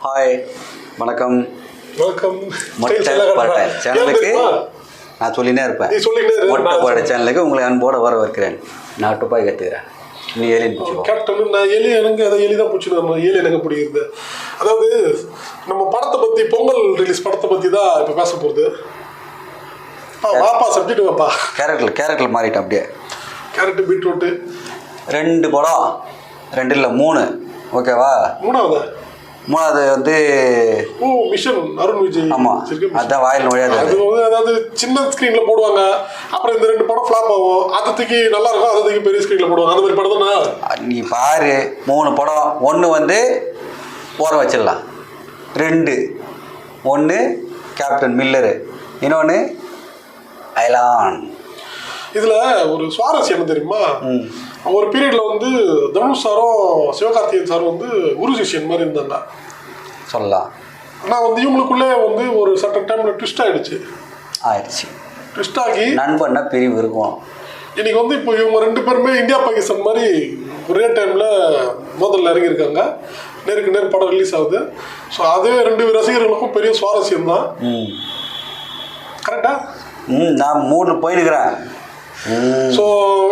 Hi, வணக்கம். Welcome. மொட்டை பாட்டை சேனலுக்கு நான் சொல்லினே இருப்பேன். மொட்டை பாட்டை சேனலுக்கு உங்களை அன்போடு வரவேற்கிறேன். நான் துப்பாக்கி கற்றுக்கிறேன். நீ ஏலியன் பிடிச்சிக்கோ. கேப்டன் நான் எலி எனக்கு அதை எலி தான் பிடிச்சிடும். நம்ம ஏலி எனக்கு பிடிக்கிறது. அதாவது நம்ம படத்தை பற்றி பொங்கல் ரிலீஸ் படத்தை பற்றி தான் இப்போ பேச போகிறது. வாப்பா சப்ஜெக்ட் வாப்பா. கேரக்டர் மாறிட்டேன் அப்படியே. கேரட்டு பீட்ரூட்டு 2 படம், 2 இல்லை 3. ஓகேவா? மூணாவது வந்து மிஷன் அருண் விஜய். ஆமாம், அதான் வாயில் நுழையாது. அது வந்து அதாவது சின்ன ஸ்க்ரீனில் போடுவாங்க. அப்புறம் இந்த 2 படம் ஃப்ளாப் ஆகும். அதை தூக்கி நல்லா இருக்கும், அதை தூக்கி பெரிய ஸ்க்ரீனில் போடுவாங்க. அந்த மாதிரி படம் தானே. நீ பாரு, 3 படம். 1 வந்து போற வச்சிடலாம். 2 1 கேப்டன் மில்லரு, இன்னொன்று ஐலான். இதில் ஒரு சுவாரஸ்யம் என்ன தெரியுமா? ஒரு பீரியடில் வந்து தனுஷ் சாரும் சிவகார்த்திகேயன் சாரும் வந்து குரு சிஷ்யன் மாதிரி இருந்தாங்க சொல்லலாம். ஆனால் வந்து இவங்களுக்குள்ளே வந்து ஒரு சர்டன் டைமில் ட்விஸ்ட் ஆகிடுச்சு. ட்விஸ்ட் ஆகி நண்பன்னா பிரிவு இருக்கும். இன்னைக்கு வந்து இப்போ இவங்க 2 பேருமே இந்தியா பாகிஸ்தான் மாதிரி ஒரே டைமில் மோதலில் இறங்கியிருக்காங்க. நேருக்கு நேர் படம் ரிலீஸ் ஆகுது. ஸோ அதுவே 2 ரசிகர்களுக்கும் பெரிய சுவாரஸ்யம் தான். கரெக்டா? நான் 3 போயிருக்கிறேன். ஸோ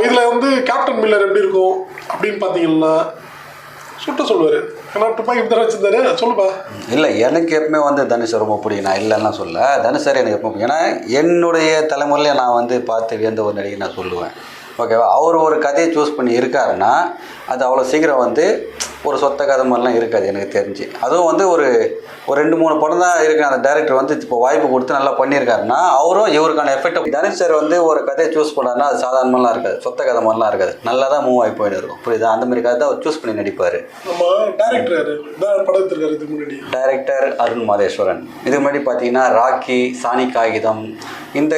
இதில் வந்து கேப்டன் மில்லர் எப்படி இருக்கும் அப்படின்னு பார்த்தீங்கன்னா சுட்ட சொல்லுவார். ஏன்னா துப்பாக்கி தர வச்சுருந்தாரு. சொல்லுப்பா. இல்லை, எனக்கு எப்பவுமே வந்து தனுஷ் ரொம்ப பிடிக்கும். நான் இல்லைன்னா சொல்ல, தனுஷ் சார் எனக்கு எப்போ பிடிக்கும். ஏன்னா என்னுடைய தலைமுறையில் நான் வந்து பார்த்து வியந்த ஒரு நடிகை நான் சொல்லுவேன். ஓகேவா? அவர் ஒரு கதையை சூஸ் பண்ணி இருக்காருன்னா அது அவ்வளோ சீக்கிரம் வந்து ஒரு சொத்த கதை மாதிரிலாம் இருக்காது எனக்கு தெரிஞ்சு. அதுவும் வந்து ஒரு 2-3 படம் தான் இருக்கு. அந்த டைரக்டர் வந்து இப்போ வாய்ப்பு கொடுத்து நல்லா பண்ணியிருக்காருன்னா அவரும் இவருக்கான எஃபெக்ட். தனுஷ் சார் வந்து ஒரு கதையை சூஸ் பண்ணாருன்னா அது சாதாரணமாலாம் இருக்காது, சொத்த கதை மாதிரிலாம் இருக்காது. நல்லா தான் மூவ் ஆகி போயின்னு இருக்கும். புரியுதா? அந்த மாதிரி கதை தான் அவர் சூஸ் பண்ணி நடிப்பார். டைரக்டர் அருண் மாதேஸ்வரன். இதுக்கு முன்னாடி பார்த்தீங்கன்னா ராக்கி, சாணி காகிதம், இந்த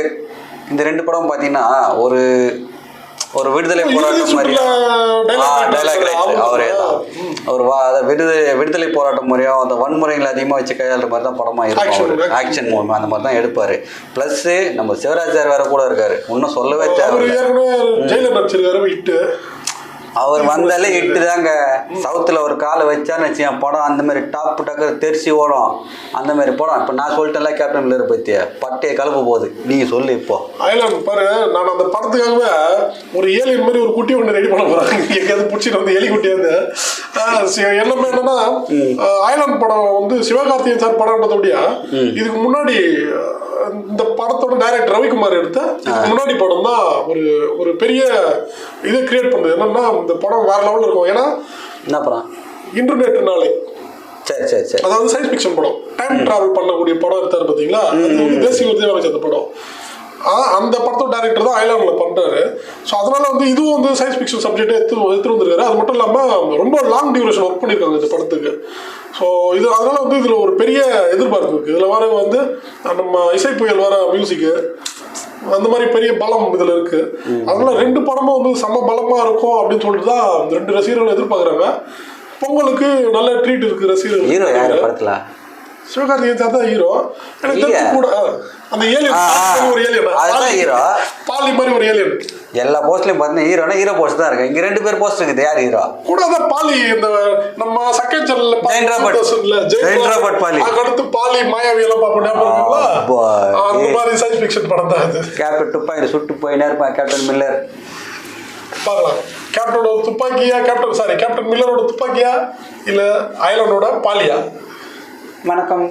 2 படம் பார்த்தீங்கன்னா ஒரு விடுதலை போராட்டம் மாதிரி டைலாக் ரைட்டர் அவரே தான். ஒரு விடுதலை போராட்டம் முறையும் அந்த வன்முறைகளை அதிகமாக வச்சு கையாளுற மாதிரி தான் படமாக இருக்கும். ஆக்ஷன் மூவி அந்த மாதிரி தான் எடுப்பார். ப்ளஸ்ஸு நம்ம சிவராஜ் சார் வேறு கூட இருக்கார். இன்னும் சொல்லவே தேவை. அவர் வந்தாலே இட்டு தாங்க. சவுத்தில் ஒரு காலை வச்சான்னு வச்சு படம் அந்த மாதிரி டாப் டக்கர் தெரிச்சு ஓடும். அந்த மாதிரி படம். இப்போ நான் சொல்லிட்டேன்ல கேப்டன் மில்லர் பற்றி பட்டையை கலப்பு போகுது. நீங்கள் சொல்லு. இப்போ ஐலாண்ட் பாரு, நான் அந்த படத்துக்காகவே ஒரு ஏலியன் மாதிரி ஒரு குட்டி ஒன்று ரெடி பண்ண போகிறேன். எங்கேயாவது பிடிச்சிட்டு வந்து எலி குட்டியாவது எல்லாமே என்னன்னா ஐலாண்ட் படம் வந்து சிவகார்த்திகேயன் சார் படம்ன்றதோடய இதுக்கு முன்னாடி இந்த படத்தோட டைரக்டர் ரவிக்குமார் எடுத்த முன்னாடி படம் தான் ஒரு பெரிய இதை கிரியேட் பண்ணுது. என்னன்னா இந்த படம் வேற லெவலில் இருக்கும். ஏன்னா என்ன படம்? இன்டர்நெட்னாலே சரி அதாவது சயின்ஸ் ஃபிக்ஷன் படம், டைம் டிராவல் பண்ணக்கூடிய படம் எடுத்தாரு பார்த்தீங்களா? தேசிய விருது வாங்கிச்ச அந்த படம். அந்த படத்தோட டைரக்டர் தான் ஐலாண்டில் பண்ணுறாரு. ஸோ அதனால வந்து இதுவும் வந்து சயின்ஸ் ஃபிக்ஷன் சப்ஜெக்டை எடுத்து வந்துருக்காரு. அது மட்டும் இல்லாமல் ரொம்ப லாங் டியூரேஷன் ஒர்க் பண்ணியிருக்காங்க இந்த படத்துக்கு. ஸோ இது அதனால வந்து இதில் ஒரு பெரிய எதிர்பார்ப்பு இருக்குது. இதில் வர வந்து நம்ம இசை புயல் வர மியூசிக்கு அந்த மாதிரி பெரிய பலம் இதில் இருக்குது. அதனால 2 படமும் வந்து செம்ம பலமாக இருக்கும் அப்படின்னு சொல்லிட்டு தான் 2 ரசிகர்கள் எதிர்பார்க்குறாங்க. பொங்கலுக்கு நல்ல ட்ரீட் இருக்குது ரசிகர்கள். சிவகார்த்திகேயன் சார் தான் ஹீரோ. எனக்கு கூட அந்த ஏலியன் ஒரு ஏலியன் ஹீரோ பாலி மாதிரி ஒரு ஏலியன். எல்லா போஸ்ட்லயும் பார்த்தீங்கன்னா ஹீரோ போஸ்ட் தான் இருக்கு. இங்க 2 பேர் போஸ்ட் இருக்குது. யார் ஹீரோ? கூட தான் பாலி. இந்த நம்ம செகண்ட் சேனல்ல பாலி அடுத்து பாலி மாயாவி எல்லாம் பார்ப்போம். அந்த மாதிரி சயின்ஸ் ஃபிக்ஷன் படம் தான் அது. கேப்டன் துப்பாக்கி சுட்டு போயினே இருப்பான் கேப்டன் மில்லர். பார்க்கலாம். கேப்டனோட துப்பாக்கியா கேப்டன் மில்லரோட துப்பாக்கியா இல்ல ஐலாண்டோட பாலியா? வணக்கம்.